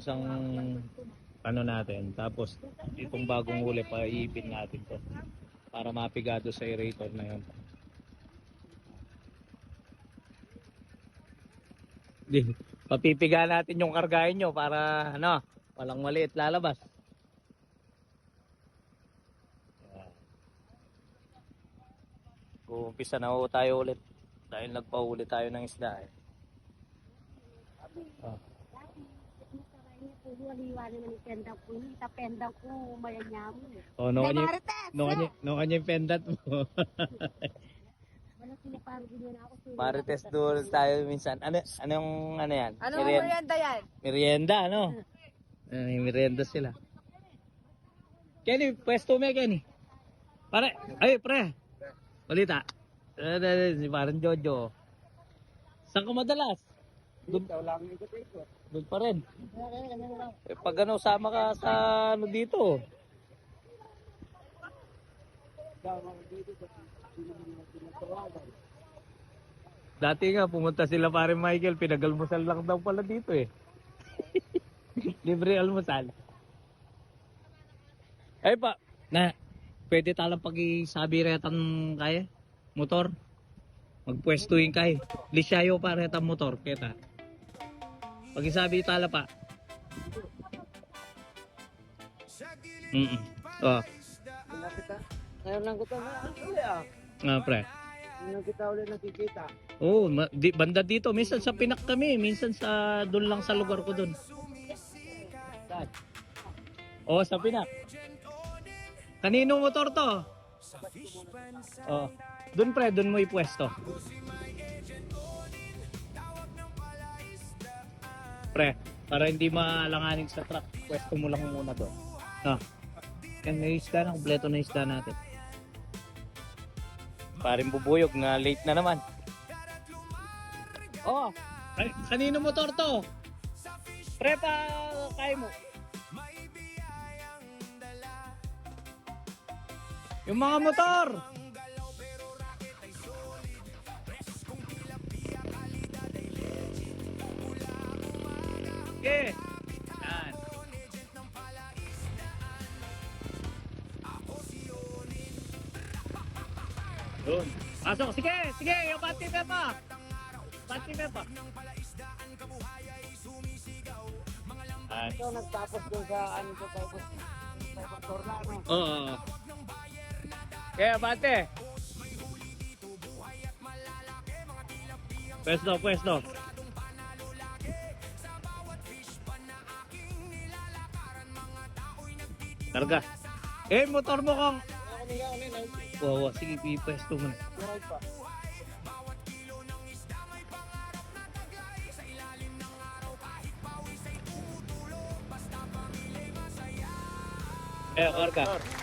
isang ano natin. Tapos itong bagong huli pa iipin natin to para mapigado sa aerator na yun. Papipiga natin yung kargahin nyo para ano, walang maliit lalabas. Umpisa na ho tayo ulit dahil nagpahuli tayo ng isda eh. Oh. Oh, no kanya yung pendant mo. Marites doon tayo minsan. Anong ano yan? Anong merienda yan? Merienda, ano? Merienda sila. Kenny, pwesto mo Kenny. Pare, ay pre. Balita. Si parang Jojo. Saan ka madalas? Doon pa rin. Eh, pag ano, sama ka sa ano dito. Dati nga, pumunta sila pare Michael, pinagalmusal lang daw pala dito eh. Libre almusal. Ay pa, pwede talang pag-isabi retan kaya? Motor? Magpwestuhin kay. Lisyayo pa retan motor, kita. Pag-isabi tala pa. Oh. Ngayon lang ko ito Nga pre. Ngayon kita ulit nakikita. Oo, banda dito. Minsan sa Pinak kami, minsan sa doon lang sa lugar ko doon. Oo, sa Pinak. Kanino motor to? Oh. Doon pre, doon mo ipwesto. Pre, para hindi maalanganin sa truck, pwesto mo lang muna doon. No. Yan, may isda na, kompleto na isda natin. Paring bubuyog na late na naman. Oh, kanino motor to? Pre, pa kaya mo. Yung mga motor. Okay. Yan. Doon. Pasok. Sige. Yung pati pepa. Pati pepa. Ito nagtapos doon sa ano ko tapos may motor na ano. Oo. Kaya pati. Pwesto. Karga. Motor mo kang. Oo, sige, ipwesto mo na. Karga.